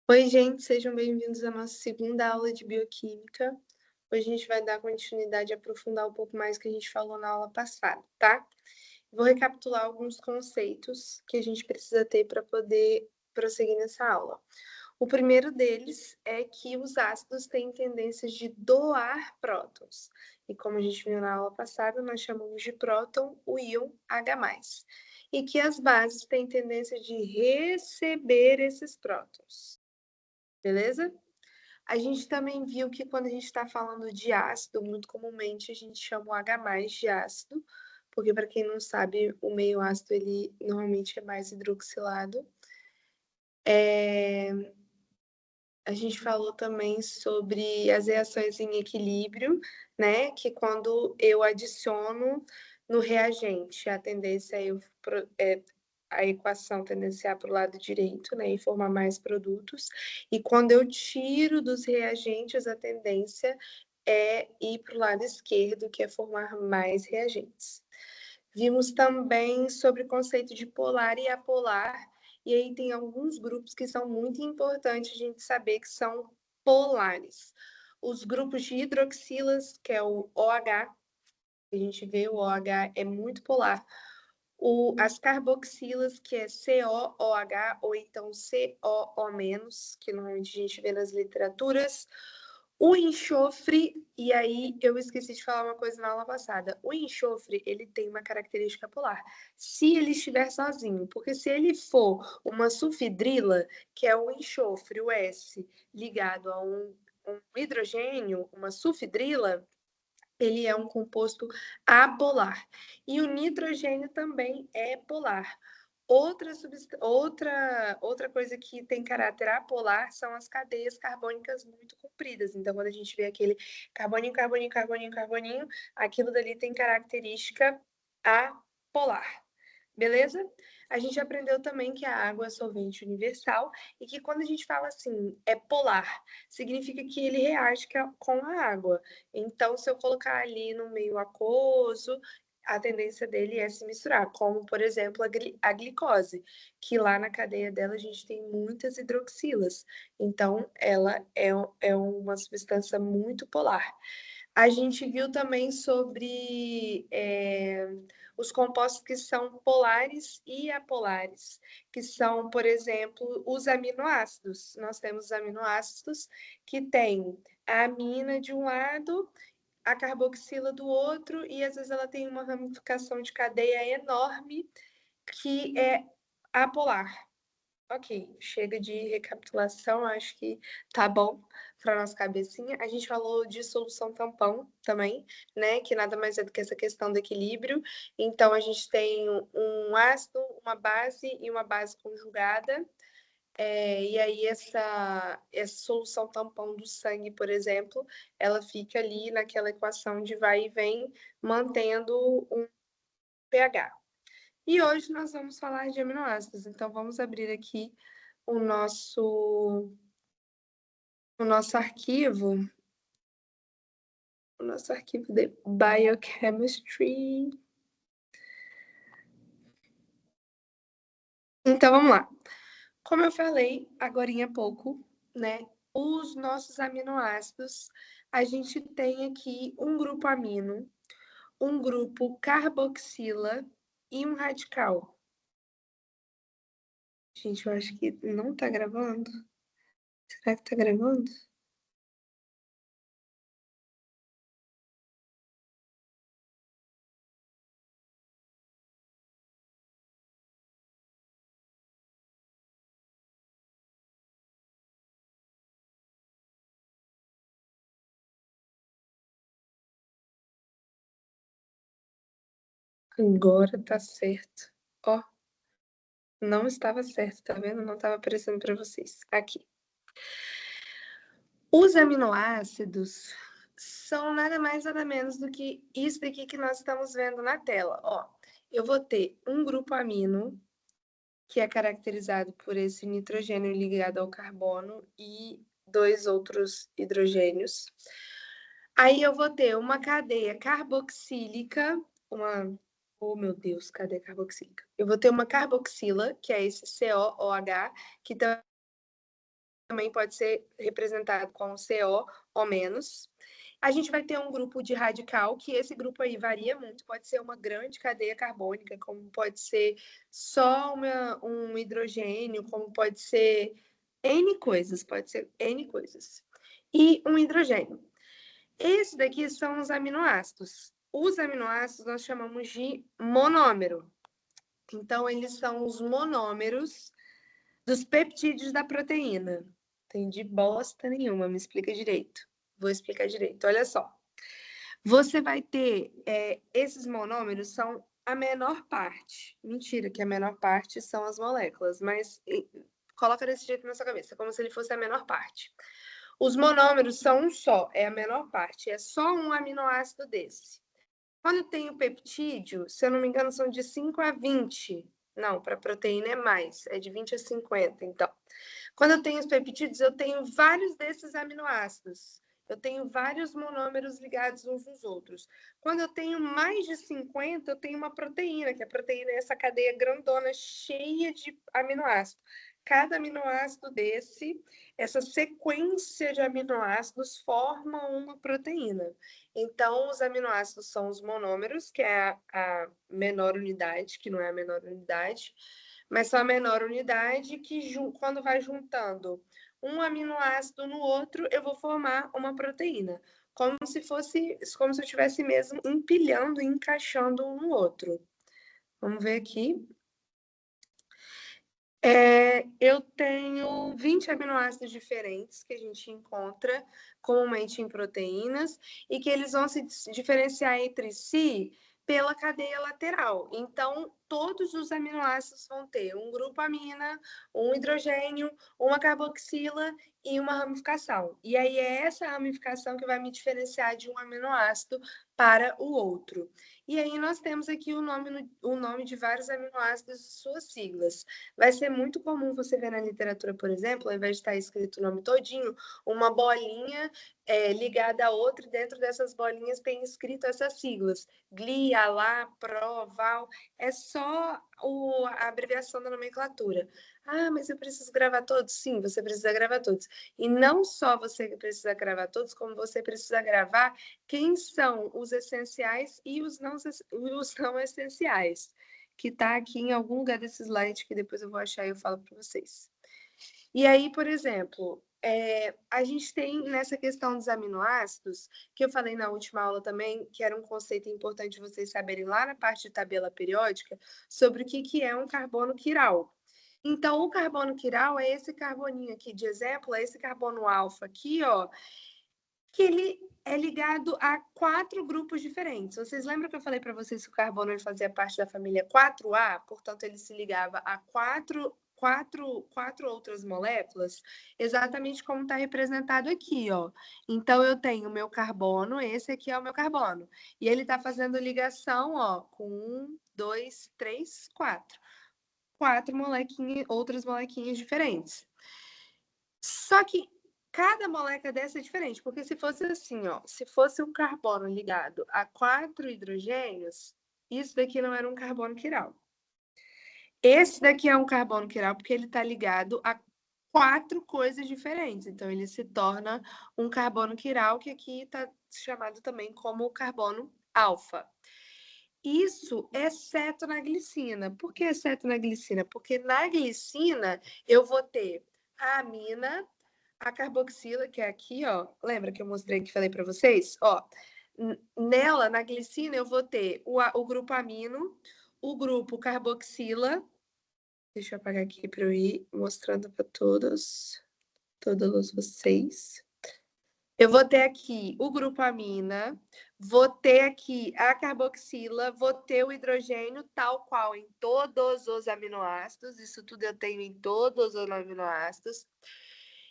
Oi, gente, sejam bem-vindos à nossa segunda aula de bioquímica. Hoje a gente vai dar continuidade e aprofundar um pouco mais o que a gente falou na aula passada, tá? Vou recapitular alguns conceitos que a gente precisa ter para poder prosseguir nessa aula. O primeiro deles é que os ácidos têm tendências de doar prótons. E como a gente viu na aula passada, nós chamamos de próton o íon H+. E que as bases têm tendência de receber esses prótons. Beleza? A gente também viu que quando a gente está falando de ácido, muito comumente a gente chama o H+ de ácido, porque para quem não sabe, o meio ácido ele normalmente é mais hidroxilado. A gente falou também sobre as reações em equilíbrio, né? Que quando eu adiciono no reagente, a tendência é a equação tendenciar para o lado direito, né? E formar mais produtos. E quando eu tiro dos reagentes, a tendência é ir para o lado esquerdo, que é formar mais reagentes. Vimos também sobre o conceito de polar e apolar, e aí tem alguns grupos que são muito importantes a gente saber que são polares. Os grupos de hidroxilas, que é o OH, a gente vê o OH é muito polar. As carboxilas, que é COOH, ou então COO-, que normalmente a gente vê nas literaturas. O enxofre, e aí eu esqueci de falar uma coisa na aula passada. O enxofre, ele tem uma característica polar. Se ele estiver sozinho, porque se ele for uma sulfidrila, que é o enxofre, o S, ligado a um hidrogênio, uma sulfidrila, ele é um composto apolar. E o nitrogênio também é polar. Outra coisa que tem caráter apolar são as cadeias carbônicas muito compridas. Então, quando a gente vê aquele carboninho, carboninho, carboninho, carboninho, aquilo dali tem característica apolar. Beleza? A gente aprendeu também que a água é solvente universal e que quando a gente fala assim, é polar, significa que ele reage com a água. Então, se eu colocar ali no meio aquoso, a tendência dele é se misturar, como, por exemplo, a glicose, que lá na cadeia dela a gente tem muitas hidroxilas. Então, ela é uma substância muito polar. A gente viu também sobre os compostos que são polares e apolares, que são, por exemplo, os aminoácidos. Nós temos aminoácidos que têm a amina de um lado, a carboxila do outro, e às vezes ela tem uma ramificação de cadeia enorme que é apolar. Ok, chega de recapitulação, acho que tá bom para nossa cabecinha. A gente falou de solução tampão também, né? Que nada mais é do que essa questão do equilíbrio. Então, a gente tem um ácido, uma base e uma base conjugada. E aí, essa solução tampão do sangue, por exemplo, ela fica ali naquela equação de vai e vem, mantendo um pH. E hoje nós vamos falar de aminoácidos. Então, vamos abrir aqui o nosso arquivo, de Biochemistry. Então, vamos lá. Como eu falei agorinha há pouco, né? Os nossos aminoácidos, a gente tem aqui um grupo amino, um grupo carboxila e um radical. Gente, eu acho que não tá gravando. Será que tá gravando? Agora tá certo. Ó, não estava certo, tá vendo? Não estava aparecendo para vocês. Aqui. Os aminoácidos são nada mais nada menos do que isso daqui que nós estamos vendo na tela. Ó, eu vou ter um grupo amino, que é caracterizado por esse nitrogênio ligado ao carbono e dois outros hidrogênios. Aí eu vou ter uma cadeia carboxílica, Oh, meu Deus, cadê a carboxílica? Eu vou ter uma carboxila, que é esse COOH, que também pode ser representado com CO ou menos. A gente vai ter um grupo de radical, que esse grupo aí varia muito, pode ser uma grande cadeia carbônica, como pode ser só um hidrogênio, como pode ser N coisas, pode ser N coisas. E um hidrogênio. Esse daqui são os aminoácidos. Os aminoácidos nós chamamos de monômero. Então, eles são os monômeros dos peptídeos da proteína. Entendi bosta nenhuma, me explica direito. Vou explicar direito, olha só. Você vai ter, esses monômeros são a menor parte. Mentira, que a menor parte são as moléculas, mas coloca desse jeito na sua cabeça, como se ele fosse a menor parte. Os monômeros são um só, é a menor parte, é só um aminoácido desse. Quando tem o peptídeo, se eu não me engano, são de 5 a 20. Não, para proteína é mais, é de 20 a 50. Então, quando eu tenho os peptídeos, eu tenho vários desses aminoácidos. Eu tenho vários monômeros ligados uns aos outros. Quando eu tenho mais de 50, eu tenho uma proteína, que a proteína é essa cadeia grandona, cheia de aminoácidos. Cada aminoácido desse, essa sequência de aminoácidos forma uma proteína. Então, os aminoácidos são os monômeros, que é a menor unidade, que não é a menor unidade, mas são a menor unidade que, quando vai juntando um aminoácido no outro, eu vou formar uma proteína. Como se eu estivesse mesmo empilhando e encaixando um no outro. Vamos ver aqui. Eu tenho 20 aminoácidos diferentes que a gente encontra comumente em proteínas e que eles vão se diferenciar entre si pela cadeia lateral. Então, todos os aminoácidos vão ter um grupo amina, um hidrogênio, uma carboxila e uma ramificação. E aí é essa ramificação que vai me diferenciar de um aminoácido para o outro. E aí nós temos aqui o nome de vários aminoácidos e suas siglas. Vai ser muito comum você ver na literatura, por exemplo, ao invés de estar escrito o nome todinho, uma bolinha ligada a outra, e dentro dessas bolinhas tem escrito essas siglas. GLI, ALA, PRO, VAL, é só a abreviação da nomenclatura. Ah, mas eu preciso gravar todos? Sim, você precisa gravar todos. E não só você precisa gravar todos, como você precisa gravar quem são os essenciais e os não essenciais, que está aqui em algum lugar desse slide, que depois eu vou achar e eu falo para vocês. E aí, por exemplo, a gente tem nessa questão dos aminoácidos, que eu falei na última aula também, que era um conceito importante vocês saberem lá na parte de tabela periódica, sobre o que é um carbono quiral. Então, o carbono quiral é esse carboninho aqui de exemplo, é esse carbono alfa aqui, ó, que ele é ligado a 4 grupos diferentes. Vocês lembram que eu falei para vocês que o carbono ele fazia parte da família 4A? Portanto, ele se ligava a quatro outras moléculas, exatamente como está representado aqui, ó. Então, eu tenho o meu carbono, esse aqui é o meu carbono. E ele está fazendo ligação, ó, com 1, 2, 3, 4. 4 molequinhas, outras molequinhas diferentes. Só que cada molécula dessa é diferente, porque se fosse assim, ó, se fosse um carbono ligado a 4 hidrogênios, isso daqui não era um carbono quiral. Esse daqui é um carbono quiral porque ele está ligado a 4 coisas diferentes. Então, ele se torna um carbono quiral, que aqui está chamado também como carbono alfa. Isso exceto na glicina. Por que exceto na glicina? Porque na glicina eu vou ter a amina, a carboxila, que é aqui, ó. Lembra que eu mostrei que falei para vocês? Ó, nela, na glicina, eu vou ter o grupo amino, o grupo carboxila. Deixa eu apagar aqui para eu ir mostrando para todos vocês. Eu vou ter aqui o grupo amina, vou ter aqui a carboxila, vou ter o hidrogênio, tal qual em todos os aminoácidos. Isso tudo eu tenho em todos os aminoácidos.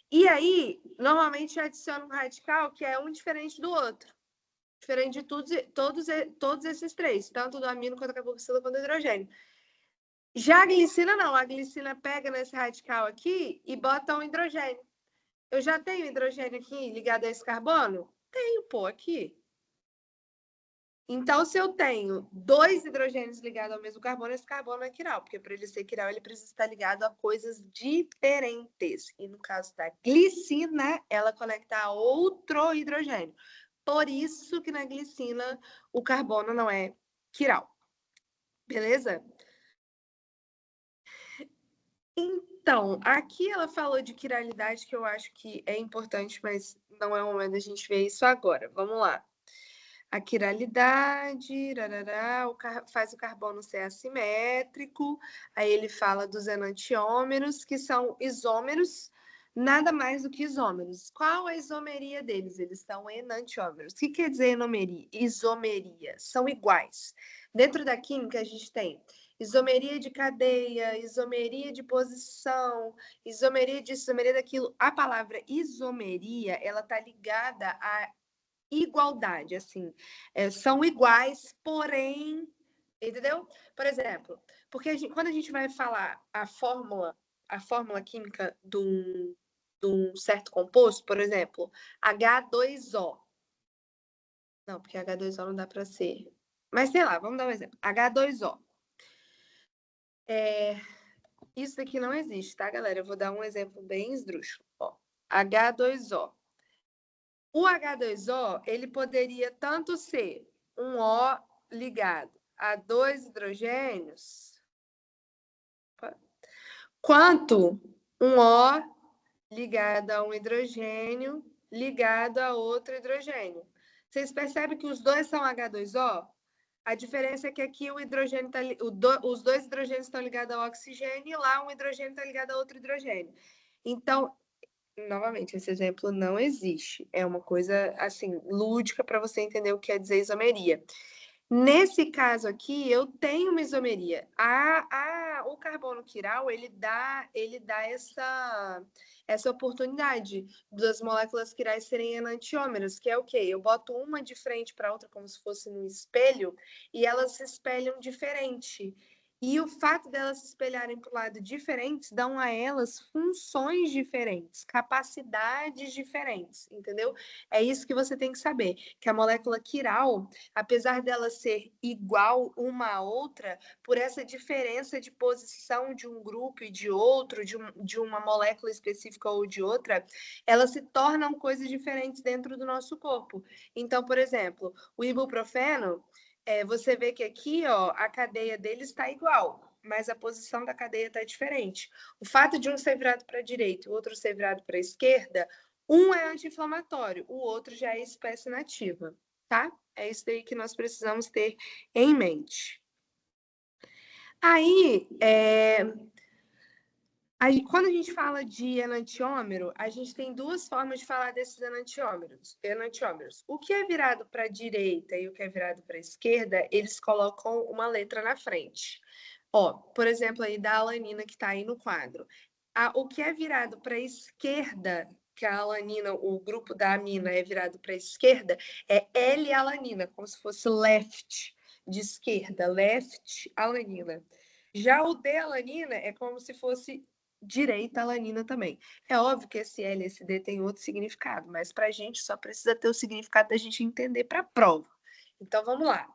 E aí, normalmente eu adiciono um radical que é um diferente do outro. Diferente de todos esses três, tanto do amino quanto a carboxila quanto do hidrogênio. Já a glicina não, a glicina pega nesse radical aqui e bota um hidrogênio. Eu já tenho hidrogênio aqui ligado a esse carbono? Tenho, pô, aqui. Então, se eu tenho 2 hidrogênios ligados ao mesmo carbono, esse carbono é quiral, porque para ele ser quiral, ele precisa estar ligado a coisas diferentes. E no caso da glicina, ela conecta a outro hidrogênio. Por isso que na glicina o carbono não é quiral. Beleza? Então, aqui ela falou de quiralidade, que eu acho que é importante, mas não é o momento da gente ver isso agora. Vamos lá. A quiralidade, faz o carbono ser assimétrico. Aí ele fala dos enantiômeros, que são isômeros, nada mais do que isômeros. Qual a isomeria deles? Eles são enantiômeros. O que quer dizer isomeria? São iguais. Dentro da química, a gente tem isomeria de cadeia, isomeria de posição, isomeria disso, isomeria daquilo. A palavra isomeria, ela está ligada a igualdade, assim, são iguais, porém, entendeu? Por exemplo, porque quando a gente vai falar a fórmula química de um certo composto, por exemplo, H2O. Não, porque H2O não dá para ser. Mas sei lá, vamos dar um exemplo. H2O. Isso aqui não existe, tá, galera? Eu vou dar um exemplo bem esdrúxulo. Ó, H2O. O H2O, ele poderia tanto ser um O ligado a 2 hidrogênios, quanto um O ligado a um hidrogênio ligado a outro hidrogênio. Vocês percebem que os dois são H2O? A diferença é que aqui o hidrogênio tá, os dois hidrogênios estão ligados ao oxigênio e lá um hidrogênio está ligado a outro hidrogênio. Então, novamente, esse exemplo não existe. É uma coisa, assim, lúdica para você entender o que quer dizer isomeria. Nesse caso aqui, eu tenho uma isomeria. O carbono quiral, ele dá essa oportunidade das moléculas quirais serem enantiômeros, que é o quê? Eu boto uma de frente para a outra, como se fosse num espelho, e elas se espelham diferente. E o fato delas se espelharem para o lado diferentes dão a elas funções diferentes, capacidades diferentes, entendeu? É isso que você tem que saber, que a molécula quiral, apesar dela ser igual uma à outra, por essa diferença de posição de um grupo e de outro, de uma molécula específica ou de outra, elas se tornam coisas diferentes dentro do nosso corpo. Então, por exemplo, o ibuprofeno, você vê que aqui, ó, a cadeia dele está igual, mas a posição da cadeia está diferente. O fato de um ser virado para a direita e o outro ser virado para a esquerda, um é anti-inflamatório, o outro já é espécie nativa, tá? É isso daí que nós precisamos ter em mente. Aí, quando a gente fala de enantiômero, a gente tem duas formas de falar desses enantiômeros. O que é virado para a direita e o que é virado para a esquerda, eles colocam uma letra na frente. Ó, por exemplo, aí da alanina que está aí no quadro. O que é virado para a esquerda, que a alanina, o grupo da amina é virado para a esquerda, é L-alanina, como se fosse left, de esquerda, left alanina. Já o D-alanina é como se fosse direita alanina também. É óbvio que esse L e esse D tem outro significado, mas para a gente só precisa ter o significado da gente entender para a prova. Então vamos lá.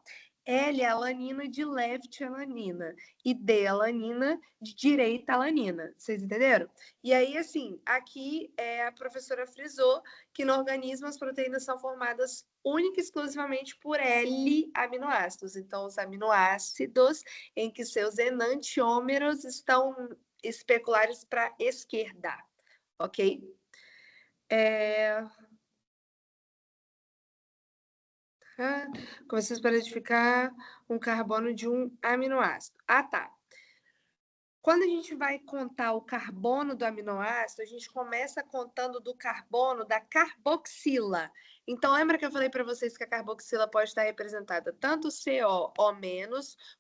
L-alanina de left-alanina e D-alanina de direita-alanina. Vocês entenderam? E aí, assim, aqui a professora frisou que no organismo as proteínas são formadas única e exclusivamente por L-aminoácidos. Então, os aminoácidos em que seus enantiômeros estão especulares para a esquerda, ok? Começamos para identificar um carbono de um aminoácido. Ah, tá. Quando a gente vai contar o carbono do aminoácido, a gente começa contando do carbono da carboxila. Então, lembra que eu falei para vocês que a carboxila pode estar representada tanto COO-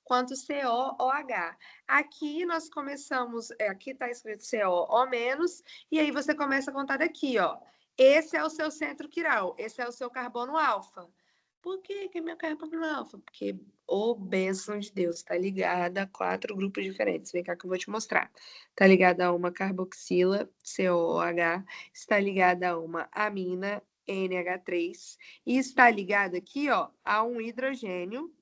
quanto COOH. Aqui nós começamos, aqui está escrito COO-, e aí você começa a contar daqui, ó. Esse é o seu centro quiral, esse é o seu carbono alfa. Por que é meu carbono alfa? Porque ô bênção de Deus, está ligada a 4 grupos diferentes. Vem cá que eu vou te mostrar. Está ligada a uma carboxila, COOH, está ligada a uma amina NH3 e está ligado aqui, ó, a um hidrogênio,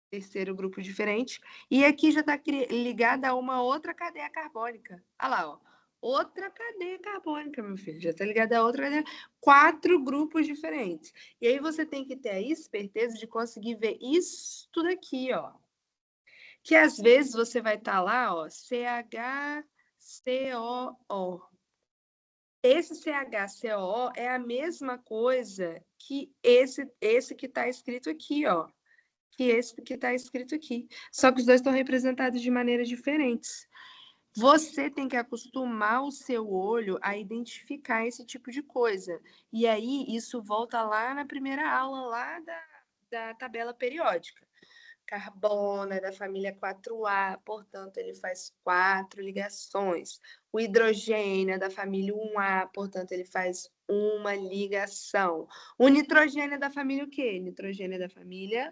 terceiro grupo diferente, e aqui já está ligada a uma outra cadeia carbônica. Olha lá, ó. Outra cadeia carbônica, meu filho. Já está ligada a outra cadeia. 4 grupos diferentes. E aí você tem que ter a esperteza de conseguir ver isso tudo aqui, ó. Que às vezes você vai estar lá, ó, CHCOO. Esse CHCOO é a mesma coisa que esse que está escrito aqui, ó. Que esse que está escrito aqui. Só que os dois estão representados de maneiras diferentes. Você tem que acostumar o seu olho a identificar esse tipo de coisa. E aí, isso volta lá na primeira aula, lá da tabela periódica. Carbono é da família 4A, portanto, ele faz 4 ligações. O hidrogênio é da família 1A, portanto, ele faz uma ligação. O nitrogênio é da família o quê? Nitrogênio é da família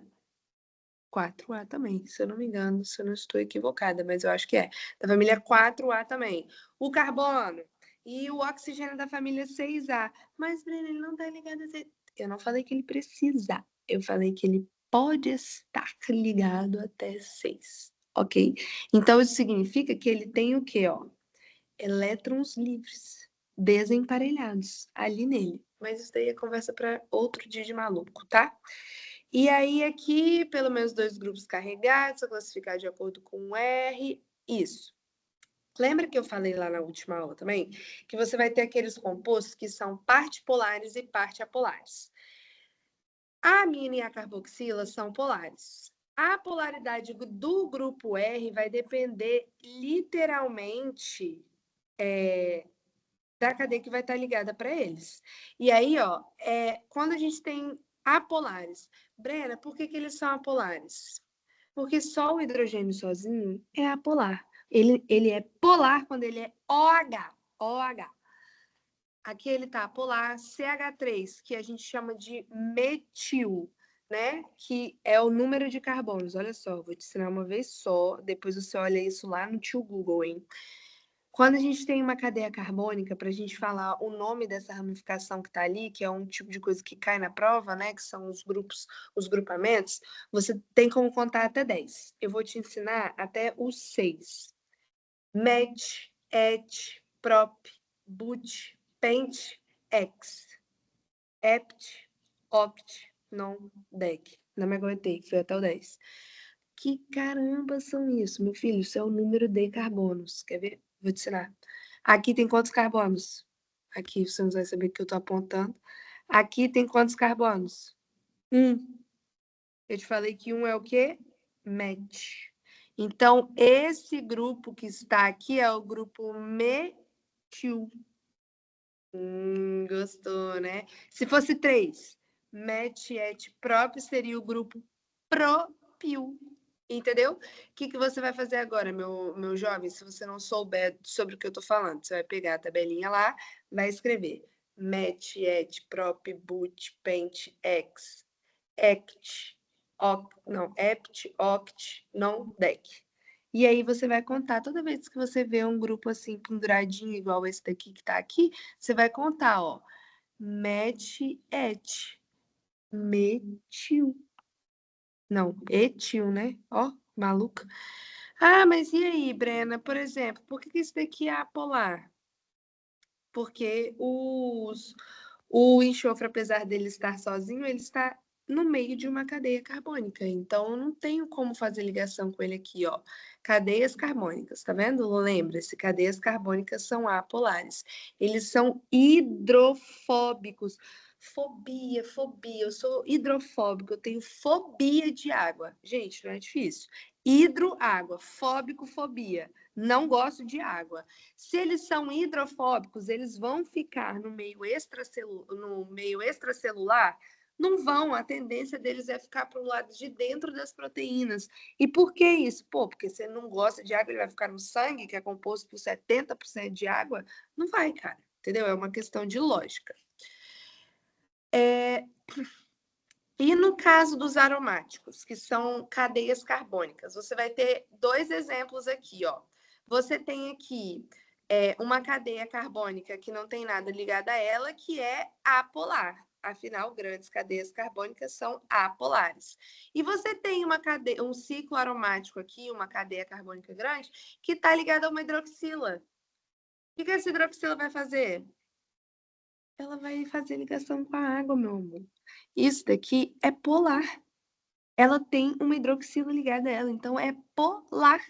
4A também, se eu não me engano, se eu não estou equivocada, mas eu acho que é. Da família 4A também. O carbono e o oxigênio da família 6A. Mas, Breno, ele não está ligado a... Eu não falei que ele precisa, eu falei que ele pode estar ligado até 6, ok? Então, isso significa que ele tem o quê, ó? Elétrons livres, desemparelhados, ali nele. Mas isso daí é conversa para outro dia de maluco, tá? E aí, aqui, pelo menos 2 grupos carregados, a classificar de acordo com o R, isso. Lembra que eu falei lá na última aula também? Que você vai ter aqueles compostos que são parte polares e parte apolares. A amina e a carboxila são polares. A polaridade do grupo R vai depender literalmente da cadeia que vai estar ligada para eles. E aí, ó, quando a gente tem apolares, Brena, por que eles são apolares? Porque só o hidrogênio sozinho é apolar. Ele é polar quando ele é OH. OH. Aqui ele tá polar CH3, que a gente chama de metil, né? Que é o número de carbonos. Olha só, vou te ensinar uma vez só, depois você olha isso lá no tio Google, hein? Quando a gente tem uma cadeia carbônica, para a gente falar o nome dessa ramificação que está ali, que é um tipo de coisa que cai na prova, né? Que são os grupos, os grupamentos, você tem como contar até 10. Eu vou te ensinar até os 6. Met, et, prop, but, pent, ex, ept, opt, non, dec. Não me aguentei, foi até o 10. Que caramba são isso, meu filho? Isso é o número de carbonos. Quer ver? Vou te ensinar. Aqui tem quantos carbonos? Aqui você não vai saber que eu estou apontando. Aqui tem quantos carbonos? 1. Eu te falei que 1 é o quê? Met. Então, esse grupo que está aqui é o grupo metil. Gostou, né? Se fosse 3, met, et, prop seria o grupo propil. Entendeu? O que você vai fazer agora, meu jovem, se você não souber sobre o que eu estou falando? Você vai pegar a tabelinha lá, vai escrever met, et, prop, but, pent, ex, ect, ept, oct, non, dec. E aí você vai contar, toda vez que você vê um grupo assim penduradinho, igual esse daqui que tá aqui, você vai contar, ó, met, et, metil. Não, etil, né? Ó, maluca. Ah, mas e aí, Brena? Por exemplo, por que isso daqui é apolar? Porque o enxofre, apesar dele estar sozinho, ele está no meio de uma cadeia carbônica. Então, eu não tenho como fazer ligação com ele aqui, ó. Cadeias carbônicas, tá vendo? Lembre-se, cadeias carbônicas são apolares. Eles são hidrofóbicos. Fobia. Eu sou hidrofóbico, eu tenho fobia de água. Gente, não é difícil. Hidro, água. Fóbico, fobia. Não gosto de água. Se eles são hidrofóbicos, eles vão ficar no meio extracelular? Não vão, a tendência deles é ficar para o lado de dentro das proteínas. E por que isso? Pô, porque você não gosta de água, ele vai ficar no sangue, que é composto por 70% de água? Não vai, cara, entendeu? É uma questão de lógica. E no caso dos aromáticos, que são cadeias carbônicas, você vai ter 2 exemplos aqui, ó. Você tem aqui uma cadeia carbônica que não tem nada ligado a ela, que é apolar. Afinal, grandes cadeias carbônicas são apolares. E você tem um ciclo aromático aqui, uma cadeia carbônica grande, que está ligada a uma hidroxila. O que essa hidroxila vai fazer? Ela vai fazer ligação com a água, meu amor. Isso daqui é polar. Ela tem uma hidroxila ligada a ela, então é polar.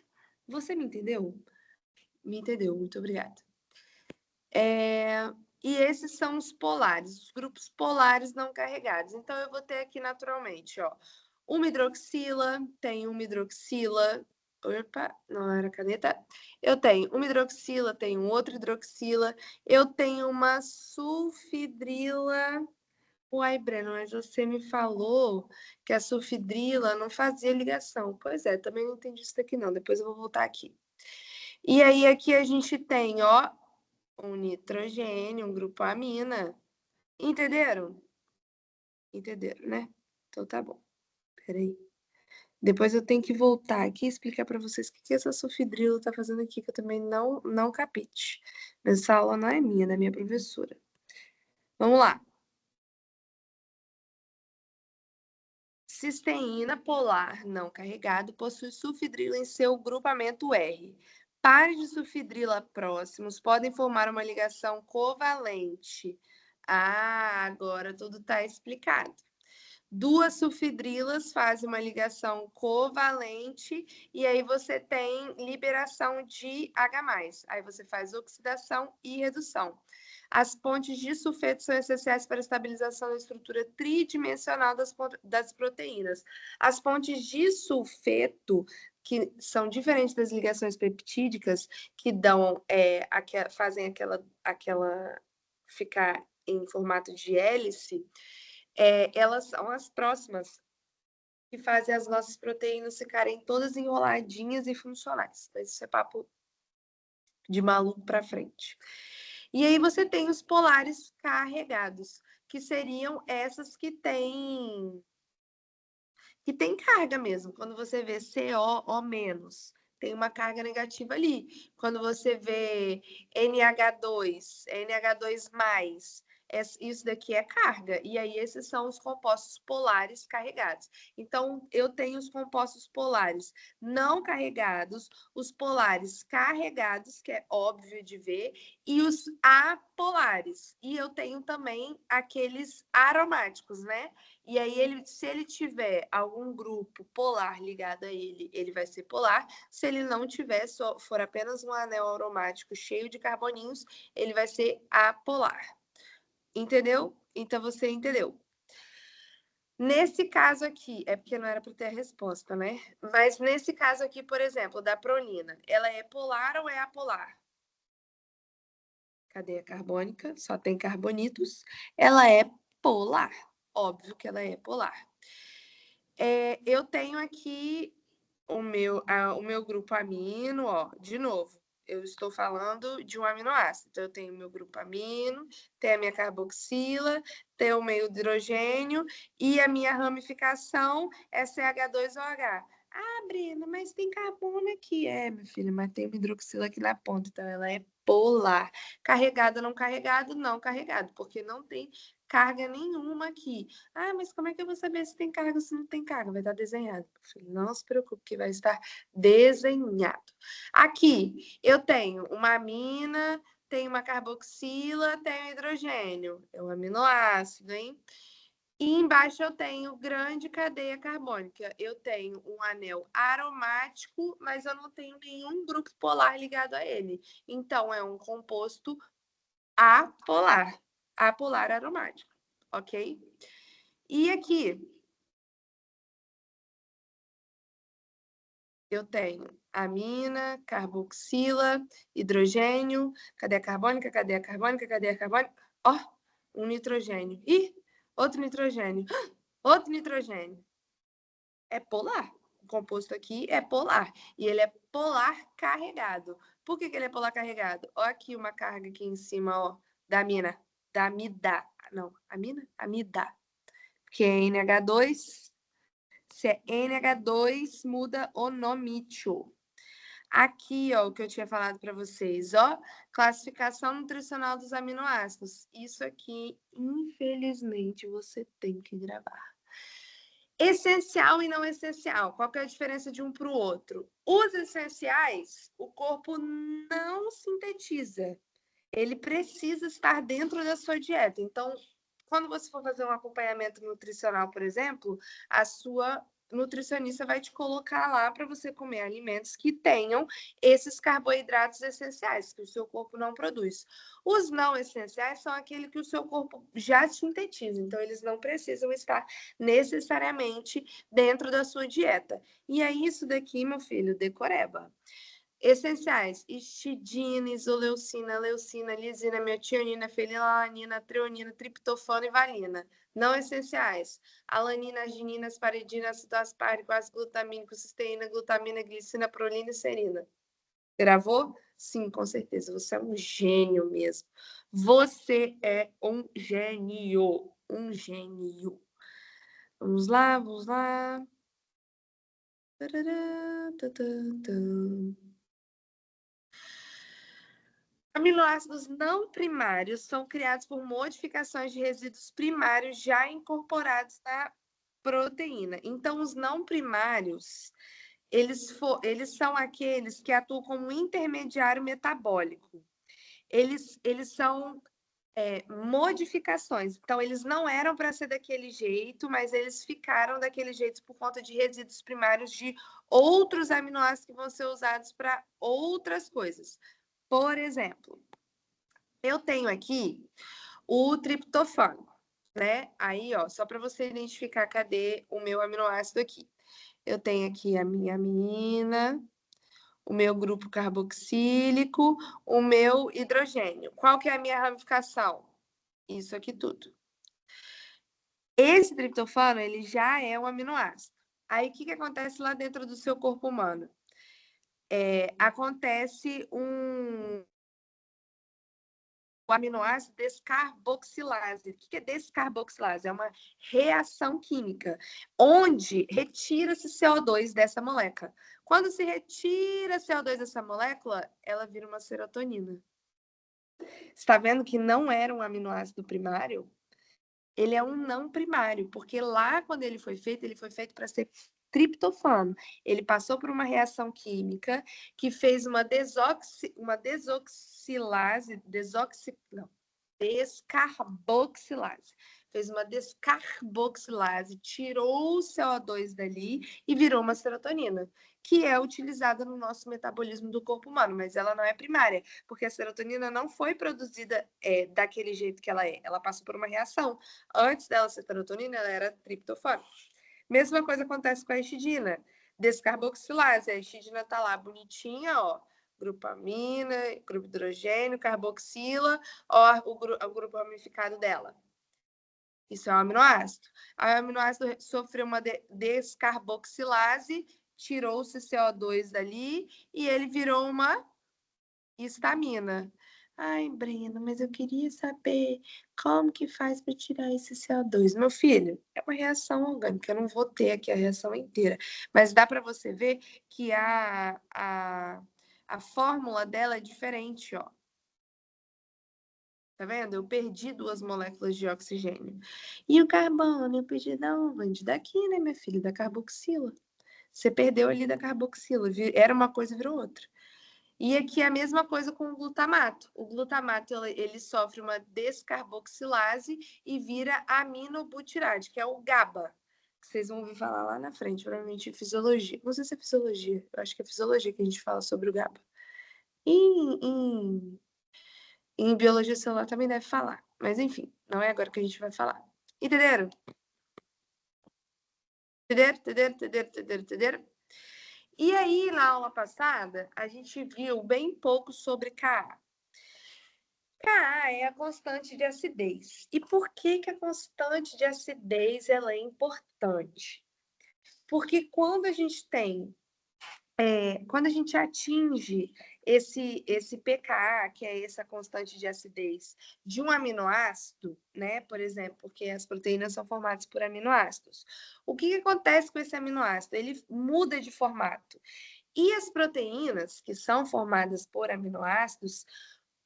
Você me entendeu? Me entendeu, muito obrigada. E esses são os polares, os grupos polares não carregados. Então, eu vou ter aqui naturalmente, ó, uma hidroxila, tem uma hidroxila. Opa, não era caneta. Eu tenho uma hidroxila, tenho outra hidroxila, eu tenho uma sulfidrila. Uai, Breno, mas você me falou que a sulfidrila não fazia ligação. Pois é, também não entendi isso daqui não. Depois eu vou voltar aqui. E aí, aqui a gente tem, ó, um nitrogênio, um grupo amina. Entenderam? Entenderam, né? Então tá bom. Peraí. Depois eu tenho que voltar aqui e explicar para vocês o que essa sulfidrila tá fazendo aqui, que eu também não capite. Mas essa aula não é minha, é da minha professora. Vamos lá. Cisteína polar não carregado possui sulfidrila em seu grupamento R. Pares de sulfidrila próximos podem formar uma ligação covalente. Ah, agora tudo está explicado. Duas sulfidrilas fazem uma ligação covalente e aí você tem liberação de H+. Aí você faz oxidação e redução. As pontes de sulfeto são essenciais para a estabilização da estrutura tridimensional das proteínas. As pontes de sulfeto, que são diferentes das ligações peptídicas, que fazem aquela ficar em formato de hélice, elas são as próximas que fazem as nossas proteínas ficarem todas enroladinhas e funcionais. Mas isso é papo de maluco para frente. E aí você tem os polares carregados, que seriam essas que têm carga mesmo. Quando você vê CO, tem uma carga negativa ali. Quando você vê NH2, NH2+, isso daqui é carga. E aí esses são os compostos polares carregados. Então, eu tenho os compostos polares não carregados, os polares carregados, que é óbvio de ver, e os apolares. E eu tenho também aqueles aromáticos, né? E aí, se ele tiver algum grupo polar ligado a ele, ele vai ser polar. Se ele não tiver, só for apenas um anel aromático cheio de carboninhos, ele vai ser apolar. Entendeu? Então, você entendeu. Nesse caso aqui, é porque não era para ter a resposta, né? Mas nesse caso aqui, por exemplo, da pronina, ela é polar ou é apolar? Cadeia carbônica, só tem carbonitos. Ela é polar. Óbvio que ela é polar. Eu tenho aqui o meu grupo amino, ó, de novo, eu estou falando de um aminoácido. Então, eu tenho o meu grupo amino, tem a minha carboxila, tem o meu hidrogênio e a minha ramificação é CH2OH. Ah, Brena, mas tem carbono aqui. É, minha filha, mas tem uma hidroxila aqui na ponta, então ela é polar. Carregado, não carregado, não carregado, porque não tem carga nenhuma aqui. Ah, mas como é que eu vou saber se tem carga ou se não tem carga? Vai estar desenhado. Não se preocupe, que vai estar desenhado. Aqui, eu tenho uma amina, tenho uma carboxila, tenho hidrogênio. É um aminoácido, hein? E embaixo eu tenho grande cadeia carbônica. Eu tenho um anel aromático, mas eu não tenho nenhum grupo polar ligado a ele. Então, é um composto apolar. Apolar aromático, ok? E aqui, eu tenho amina, carboxila, hidrogênio, cadeia carbônica, cadeia carbônica, cadeia carbônica. Ó, um nitrogênio. Ih, outro nitrogênio. Outro nitrogênio. É polar. O composto aqui é polar. E ele é polar carregado. Por que ele é polar carregado? Ó, aqui uma carga aqui em cima, ó, da amina. Da amida. Não, amina? Amida. Que é NH2. Se é NH2, muda o nome. Aqui, ó, o que eu tinha falado para vocês, ó, classificação nutricional dos aminoácidos. Isso aqui, infelizmente, você tem que gravar. Essencial e não essencial. Qual que é a diferença de um para o outro? Os essenciais, o corpo não sintetiza. Ele precisa estar dentro da sua dieta. Então, quando você for fazer um acompanhamento nutricional, por exemplo, a sua nutricionista vai te colocar lá para você comer alimentos que tenham esses carboidratos essenciais, que o seu corpo não produz. Os não essenciais são aqueles que o seu corpo já sintetiza, então eles não precisam estar necessariamente dentro da sua dieta. E é isso daqui, meu filho, decoreba. Essenciais: histidina, isoleucina, leucina, lisina, metionina, fenilalanina, treonina, triptofano e valina. Não essenciais: alanina, arginina, asparidina, ácido aspartico, ácido glutamínico, cisteína, glutamina, glicina, prolina e serina. Gravou? Sim, com certeza. Você é um gênio mesmo. Você é um gênio. Um gênio. Vamos lá, vamos lá. Tarará, aminoácidos não primários são criados por modificações de resíduos primários já incorporados na proteína. Então, os não primários, eles são aqueles que atuam como intermediário metabólico. Eles são modificações. Então, eles não eram para ser daquele jeito, mas eles ficaram daquele jeito por conta de resíduos primários de outros aminoácidos que vão ser usados para outras coisas. Por exemplo, eu tenho aqui o triptofano, né? Aí, ó, só para você identificar cadê o meu aminoácido aqui. Eu tenho aqui a minha amina, o meu grupo carboxílico, o meu hidrogênio. Qual que é a minha ramificação? Isso aqui tudo. Esse triptofano, ele já é um aminoácido. Aí, o que acontece lá dentro do seu corpo humano? Acontece o aminoácido descarboxilase. O que é descarboxilase? É uma reação química, onde retira-se CO2 dessa molécula. Quando se retira CO2 dessa molécula, ela vira uma serotonina. Está vendo que não era um aminoácido primário? Ele é um não primário, porque lá, quando ele foi feito para ser triptofano. Ele passou por uma reação química que fez uma descarboxilase, fez uma descarboxilase, tirou o CO2 dali e virou uma serotonina, que é utilizada no nosso metabolismo do corpo humano, mas ela não é primária, porque a serotonina não foi produzida daquele jeito que ela é. Ela passou por uma reação. Antes dela ser serotonina, ela era triptofano. Mesma coisa acontece com a histidina. Descarboxilase. A histidina tá lá bonitinha, ó. Grupo amina, grupo hidrogênio, carboxila, ó, o grupo ramificado dela. Isso é um aminoácido. Aí o aminoácido sofreu uma descarboxilase, tirou-se CO2 dali e ele virou uma histamina. Ai, Breno, mas eu queria saber como que faz para tirar esse CO2. Meu filho, é uma reação orgânica, eu não vou ter aqui a reação inteira, mas dá para você ver que a fórmula dela é diferente, ó. Tá vendo? Eu perdi 2 moléculas de oxigênio. E o carbono, eu perdi da onde? Daqui, né, minha filha? Da carboxila. Você perdeu ali da carboxila. Era uma coisa e virou outra. E aqui é a mesma coisa com o glutamato. O glutamato ele sofre uma descarboxilase e vira aminobutirate, que é o GABA, que vocês vão ouvir falar lá na frente, provavelmente em fisiologia. Não sei se é fisiologia, eu acho que é fisiologia que a gente fala sobre o GABA. Em biologia celular também deve falar, mas enfim, não é agora que a gente vai falar. Entenderam? Entenderam? E aí, na aula passada, a gente viu bem pouco sobre Ka. Ka é a constante de acidez. E por que a constante de acidez ela é importante? Porque quando a gente quando a gente atinge esse pKa, que é essa constante de acidez, de um aminoácido, né? Por exemplo, porque as proteínas são formadas por aminoácidos. O que acontece com esse aminoácido? Ele muda de formato. E as proteínas, que são formadas por aminoácidos,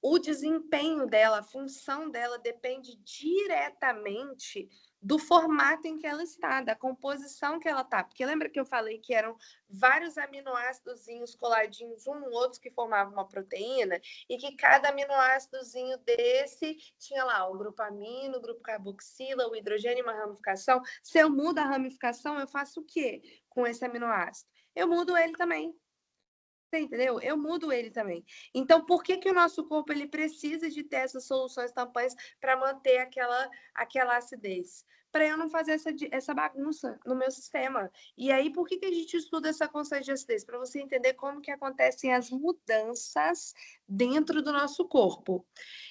o desempenho dela, a função dela depende diretamente do formato em que ela está, da composição que ela está. Porque lembra que eu falei que eram vários aminoácidozinhos coladinhos um no outro que formavam uma proteína e que cada aminoácidozinho desse tinha lá o grupo amino, o grupo carboxila, o hidrogênio e uma ramificação. Se eu mudo a ramificação, eu faço o quê com esse aminoácido? Eu mudo ele também. Você entendeu? Eu mudo ele também. Então, por que o nosso corpo ele precisa de ter essas soluções tampões para manter aquela acidez? Para eu não fazer essa bagunça no meu sistema. E aí, por que a gente estuda essa constante de acidez? Para você entender como que acontecem as mudanças dentro do nosso corpo.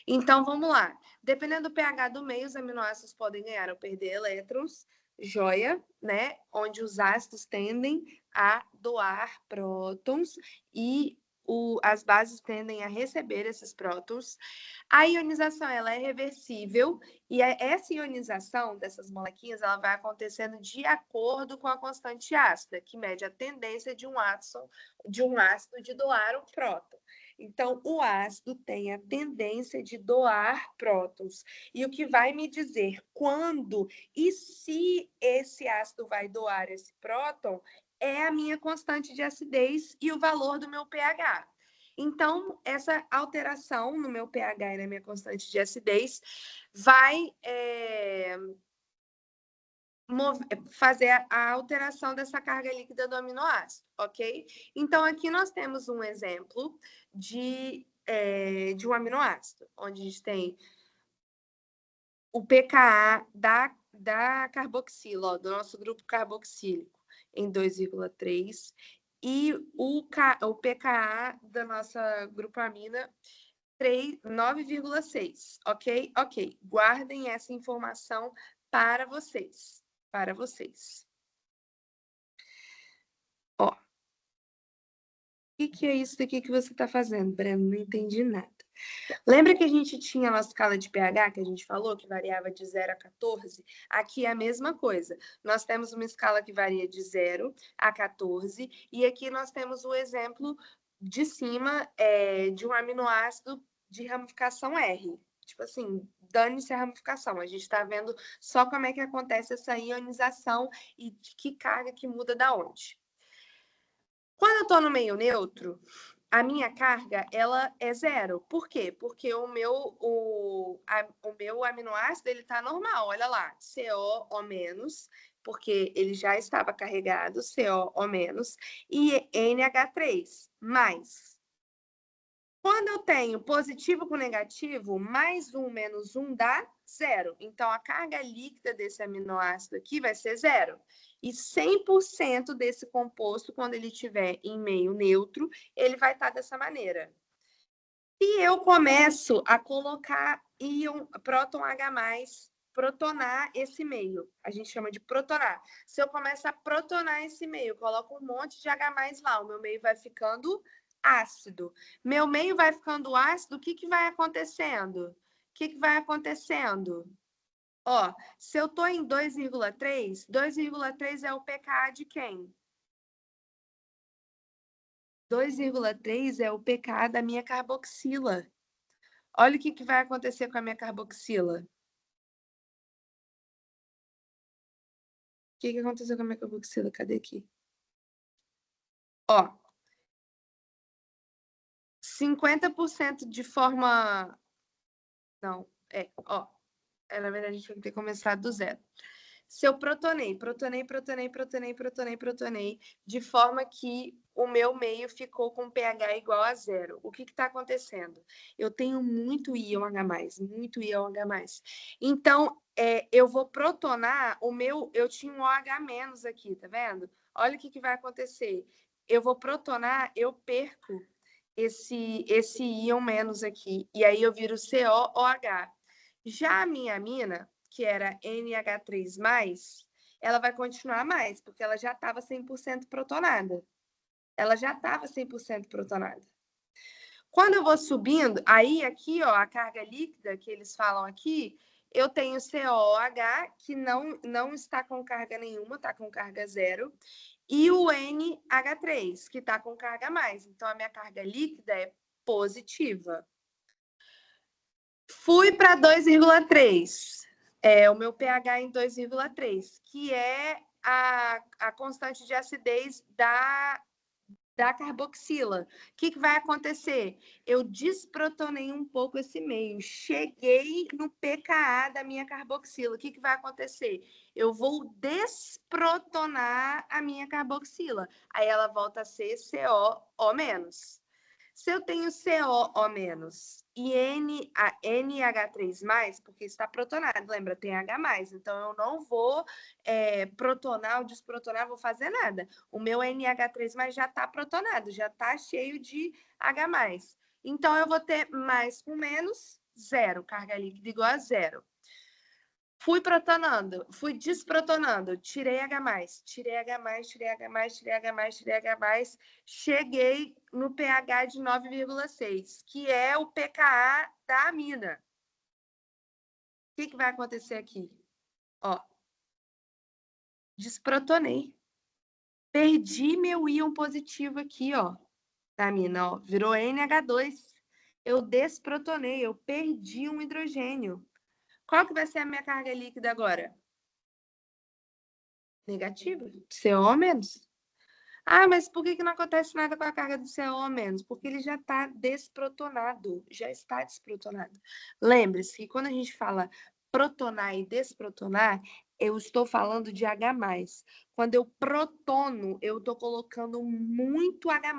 Então, vamos lá. Dependendo do pH do meio, os aminoácidos podem ganhar ou perder elétrons, joia, né? Onde os ácidos tendem a doar prótons e as bases tendem a receber esses prótons. A ionização ela é reversível e essa ionização dessas molequinhas ela vai acontecendo de acordo com a constante ácida, que mede a tendência de um ácido de doar o próton. Então, o ácido tem a tendência de doar prótons. E o que vai me dizer quando e se esse ácido vai doar esse próton é a minha constante de acidez e o valor do meu pH. Então, essa alteração no meu pH e na minha constante de acidez vai fazer a alteração dessa carga líquida do aminoácido, ok? Então, aqui nós temos um exemplo de um aminoácido, onde a gente tem o pKa da carboxila, ó, do nosso grupo carboxílico, em 2,3, e o pKa da nossa grupamina 9,6, ok? Ok, guardem essa informação para vocês. Para vocês. Ó, o que é isso daqui que você está fazendo, Breno? Não entendi nada. Lembra que a gente tinha a nossa escala de pH, que a gente falou, que variava de 0 a 14? Aqui é a mesma coisa. Nós temos uma escala que varia de 0 a 14, e aqui nós temos o exemplo de cima de um aminoácido de ramificação R. Tipo assim, dane-se a ramificação. A gente está vendo só como é que acontece essa ionização e de que carga que muda da onde. Quando eu estou no meio neutro, a minha carga ela é 0. Por quê? Porque o meu aminoácido ele está normal. Olha lá, CO-, porque ele já estava carregado, CO-, e NH3, mais. Quando eu tenho positivo com negativo, mais 1 menos 1 dá 0. Então, a carga líquida desse aminoácido aqui vai ser 0. E 100% desse composto, quando ele estiver em meio neutro, ele vai estar dessa maneira. E eu começo a colocar próton H+, protonar esse meio. A gente chama de protonar. Se eu começo a protonar esse meio, coloco um monte de H+ lá, o meu meio vai ficando ácido. Meu meio vai ficando ácido, o que vai acontecendo? O que vai acontecendo? Ó, se eu estou em 2,3, 2,3 é o pKa de quem? 2,3 é o pKa da minha carboxila. Olha o que vai acontecer com a minha carboxila. O que aconteceu com a minha carboxila? Cadê aqui? Ó, 50% de forma... Não, ó. Na verdade, a gente vai ter que começar do zero. Se eu protonei, de forma que o meu meio ficou com pH igual a 0. O que está acontecendo? Eu tenho muito íon H+, muito íon H+. Então, eu vou protonar o meu... Eu tinha um OH- aqui, tá vendo? Olha o que vai acontecer. Eu vou protonar, eu perco esse íon menos aqui. E aí eu viro COOH. Já a minha amina, que era NH3+, ela vai continuar mais, porque ela já estava 100% protonada. Ela já estava 100% protonada. Quando eu vou subindo, aí aqui, ó, a carga líquida que eles falam aqui, eu tenho COOH, que não está com carga nenhuma, está com carga 0. e o NH3, que está com carga a mais. Então, a minha carga líquida é positiva. Fui para 2,3. O meu pH em 2,3, que é a constante de acidez da carboxila. O que vai acontecer? Eu desprotonei um pouco esse meio, cheguei no pKa da minha carboxila. O que vai acontecer? Eu vou desprotonar a minha carboxila. Aí ela volta a ser COO-. Se eu tenho COO- e NH3+, porque está protonado, lembra, tem H+, então eu não vou protonar ou desprotonar, vou fazer nada. O meu NH3+ já está protonado, já está cheio de H+. Então, eu vou ter mais com menos, zero, carga líquida igual a zero. Fui protonando, fui desprotonando, tirei H+, tirei H+, tirei H+, tirei H+, tirei H+, cheguei no pH de 9,6, que é o pKa da amina. O que vai acontecer aqui? Ó, desprotonei. Perdi meu íon positivo aqui, ó, da amina, ó, virou NH2. Eu desprotonei, eu perdi um hidrogênio. Qual que vai ser a minha carga líquida agora? Negativa, CO-. Ah, mas por que não acontece nada com a carga do CO-? Porque ele já está desprotonado, já está desprotonado. Lembre-se que quando a gente fala protonar e desprotonar, eu estou falando de H+. Quando eu protono, eu estou colocando muito H+.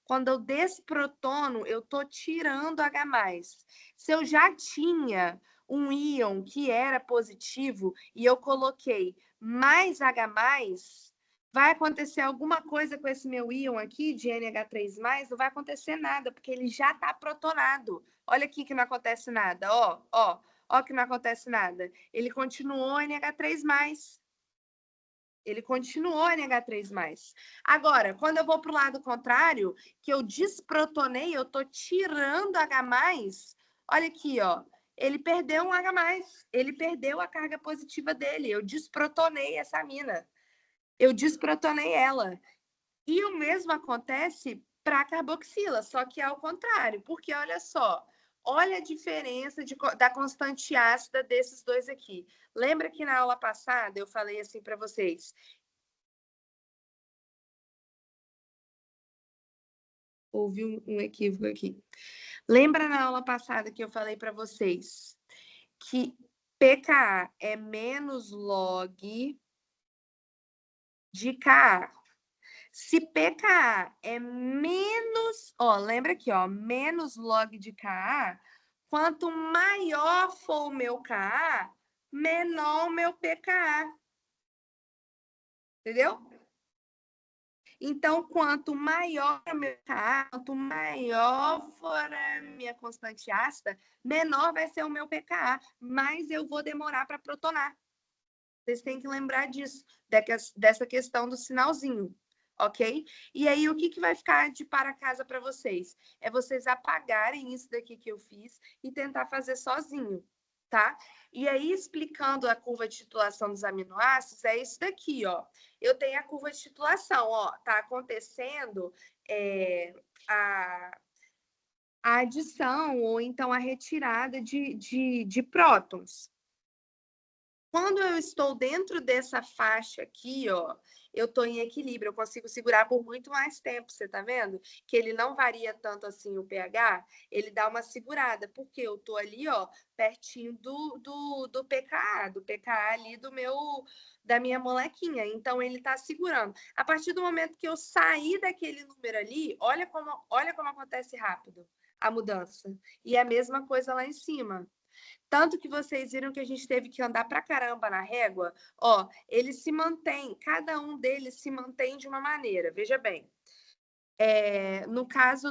Quando eu desprotono, eu estou tirando H+. Se eu já tinha um íon que era positivo e eu coloquei mais H+, vai acontecer alguma coisa com esse meu íon aqui, de NH3+, não vai acontecer nada, porque ele já está protonado. Olha aqui que não acontece nada, ó que não acontece nada. Ele continuou NH3+. Ele continuou NH3+. Agora, quando eu vou para o lado contrário, que eu desprotonei, eu estou tirando H+, olha aqui, ó. Ele perdeu um H+, ele perdeu a carga positiva dele, eu desprotonei essa amina. Eu desprotonei ela. E o mesmo acontece para a carboxila, só que é ao contrário, porque olha só, olha a diferença da constante ácida desses dois aqui. Lembra que na aula passada eu falei assim para vocês? Houve um equívoco aqui. Lembra na aula passada que eu falei para vocês que pKa é menos log de Ka? Se pKa é menos, ó, lembra aqui, ó, menos log de Ka, quanto maior for o meu Ka, menor o meu pKa. Entendeu? Então, quanto maior o meu Ka, quanto maior for a minha constante ácida, menor vai ser o meu pKa, mas eu vou demorar para protonar. Vocês têm que lembrar disso, dessa questão do sinalzinho, ok? E aí, o que vai ficar de para casa para vocês? É vocês apagarem isso daqui que eu fiz e tentar fazer sozinho, tá? E aí, explicando a curva de titulação dos aminoácidos, é isso daqui, ó. Eu tenho a curva de titulação, ó. Tá acontecendo a adição ou então a retirada de prótons. Quando eu estou dentro dessa faixa aqui, ó, eu estou em equilíbrio, eu consigo segurar por muito mais tempo, você tá vendo? Que ele não varia tanto assim o pH, ele dá uma segurada, porque eu estou ali, ó, pertinho do pKa ali da minha molequinha, então ele está segurando. A partir do momento que eu sair daquele número ali, olha como acontece rápido a mudança. E a mesma coisa lá em cima. Tanto que vocês viram que a gente teve que andar pra caramba na régua, ó, eles se mantêm, cada um deles se mantém de uma maneira, veja bem. No caso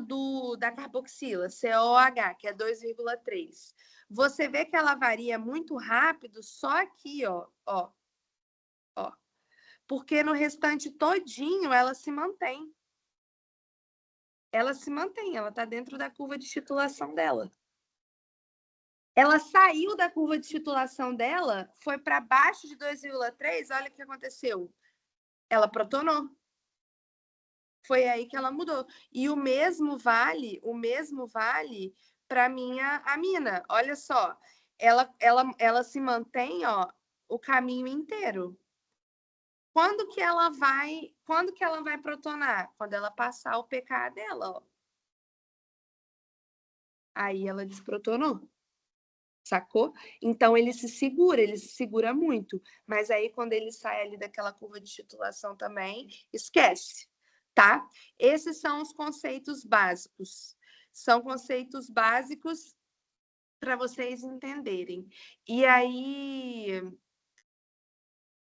da carboxila, COH, que é 2,3, você vê que ela varia muito rápido só aqui, ó, porque no restante todinho ela se mantém. Ela se mantém, ela está dentro da curva de titulação dela. Ela saiu da curva de titulação dela, foi para baixo de 2,3, olha o que aconteceu. Ela protonou. Foi aí que ela mudou. E o mesmo vale para minha amina. Olha só, ela se mantém, ó, o caminho inteiro. Quando que ela vai protonar? Quando ela passar o pK dela, ó. Aí ela desprotonou. Sacou? Então ele se segura muito. Mas aí quando ele sai ali daquela curva de titulação também, esquece, tá? Esses são os conceitos básicos. São conceitos básicos para vocês entenderem. E aí,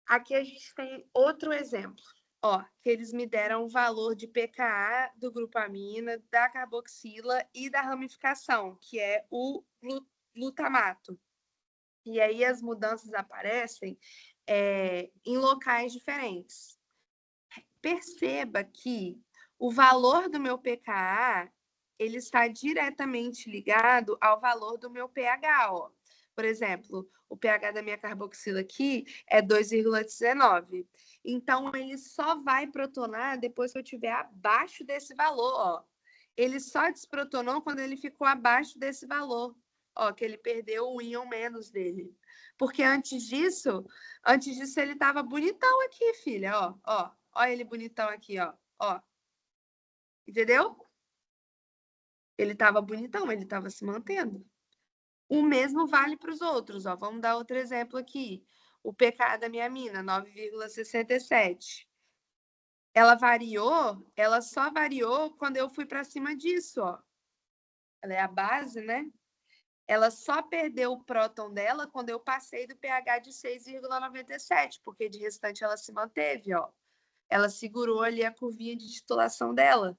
aqui a gente tem outro exemplo. Ó, que eles me deram o valor de pKa do grupo amina, da carboxila e da ramificação, que é o glutamato. E aí as mudanças aparecem em locais diferentes. Perceba que o valor do meu pKa ele está diretamente ligado ao valor do meu pH. Ó. Por exemplo, o pH da minha carboxila aqui é 2,19. Então, ele só vai protonar depois que eu estiver abaixo desse valor. Ó. Ele só desprotonou quando ele ficou abaixo desse valor. Ó, que ele perdeu o íon menos dele. Porque antes disso ele estava bonitão aqui, filha. Ó. Olha ele bonitão aqui, ó. Entendeu? Ele estava bonitão, ele estava se mantendo. O mesmo vale para os outros, ó. Vamos dar outro exemplo aqui. O pK da minha mina, 9,67. Ela só variou quando eu fui para cima disso, ó. Ela é a base, né? Ela só perdeu o próton dela quando eu passei do pH de 6,97, porque de restante ela se manteve, ó. Ela segurou ali a curvinha de titulação dela.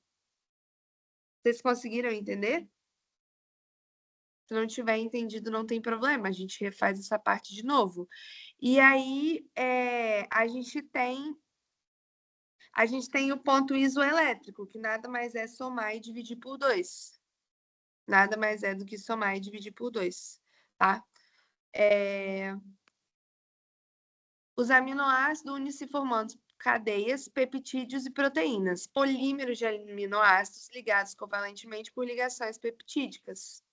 Vocês conseguiram entender? Se não tiver entendido, não tem problema, a gente refaz essa parte de novo. E aí, a gente tem o ponto isoelétrico, que nada mais é somar e dividir por 2. Nada mais é do que somar e dividir por 2, tá? Os aminoácidos unem-se formando cadeias, peptídeos e proteínas, polímeros de aminoácidos ligados covalentemente por ligações peptídicas.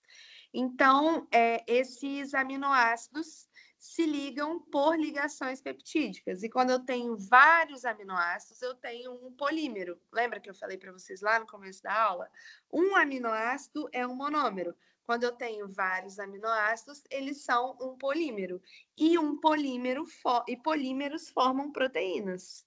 Então, esses aminoácidos se ligam por ligações peptídicas. E quando eu tenho vários aminoácidos, eu tenho um polímero. Lembra que eu falei para vocês lá no começo da aula? Um aminoácido é um monômero. Quando eu tenho vários aminoácidos, eles são um polímero. E polímeros formam proteínas.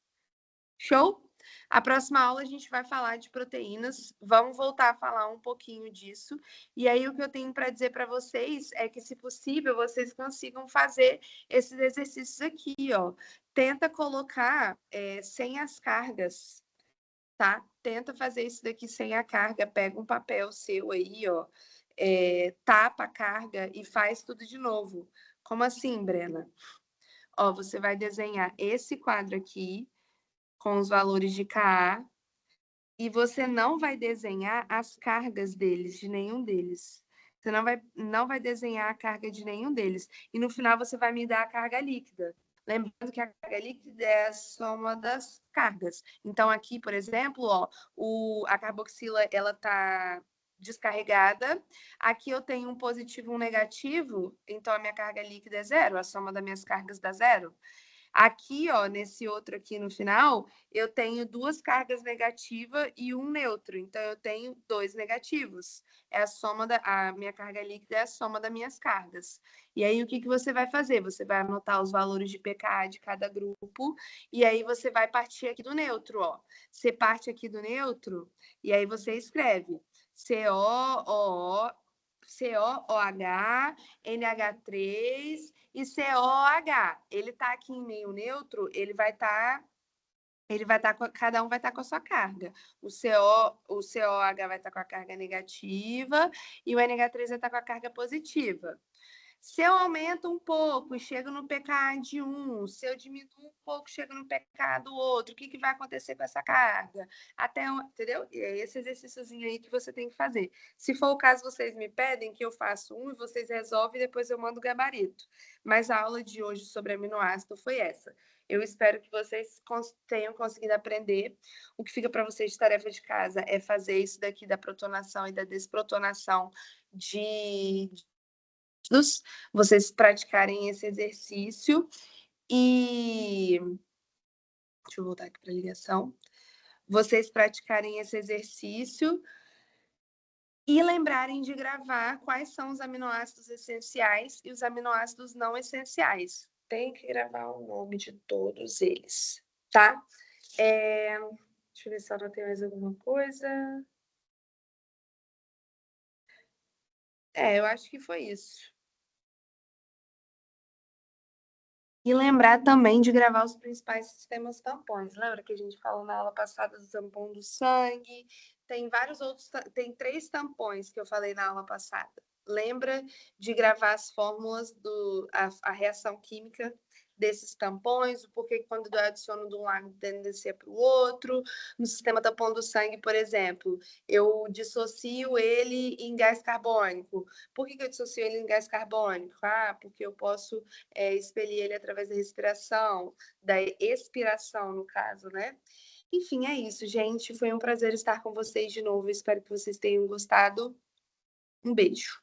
Show? A próxima aula a gente vai falar de proteínas. Vamos voltar a falar um pouquinho disso. E aí o que eu tenho para dizer para vocês é que, se possível, vocês consigam fazer esses exercícios aqui, ó. Tenta colocar sem as cargas, tá? Tenta fazer isso daqui sem a carga. Pega um papel seu aí, ó. Tapa a carga e faz tudo de novo. Como assim, Brena? Ó, você vai desenhar esse quadro aqui com os valores de Ka, e você não vai desenhar as cargas deles, de nenhum deles. Você não vai desenhar a carga de nenhum deles. E no final você vai me dar a carga líquida. Lembrando que a carga líquida é a soma das cargas. Então, aqui, por exemplo, ó, a carboxila ela está descarregada. Aqui eu tenho um positivo e um negativo, então a minha carga líquida é zero, a soma das minhas cargas dá zero. Aqui, ó, nesse outro aqui no final, eu tenho duas cargas negativas e um neutro. Então, eu tenho 2 negativos. A minha carga líquida é a soma das minhas cargas. E aí, o que você vai fazer? Você vai anotar os valores de pKa de cada grupo, e aí você vai partir aqui do neutro, ó. Você parte aqui do neutro, e aí você escreve COOH, NH3 e COH. Ele está aqui em meio neutro, cada um vai estar com a sua carga. O COH vai estar com a carga negativa e o NH3 vai estar com a carga positiva. Se eu aumento um pouco e chego no pKa de um, se eu diminuo um pouco e chego no pKa do outro, o que vai acontecer com essa carga? Entendeu? E é esse exercíciozinho aí que você tem que fazer. Se for o caso, vocês me pedem que eu faça um e vocês resolvem e depois eu mando o gabarito. Mas a aula de hoje sobre aminoácido foi essa. Eu espero que vocês tenham conseguido aprender. O que fica para vocês de tarefa de casa é fazer isso daqui da protonação e da desprotonação de vocês praticarem esse exercício e deixa eu voltar aqui para a ligação. Vocês praticarem esse exercício e lembrarem de gravar quais são os aminoácidos essenciais e os aminoácidos não essenciais. Tem que gravar o nome de todos eles, tá? Deixa eu ver se eu anotei mais alguma coisa. Eu acho que foi isso. E lembrar também de gravar os principais sistemas tampões. Lembra que a gente falou na aula passada do tampão do sangue? Tem vários outros, tem 3 tampões que eu falei na aula passada. Lembra de gravar as fórmulas a reação química desses tampões, o porquê quando eu adiciono de um lado tendencia para o outro. No sistema tampão do sangue, por exemplo, eu dissocio ele em gás carbônico. Por que eu dissocio ele em gás carbônico? Porque eu posso expelir ele através da respiração, da expiração, no caso, né? Enfim, é isso, gente. Foi um prazer estar com vocês de novo. Espero que vocês tenham gostado. Um beijo.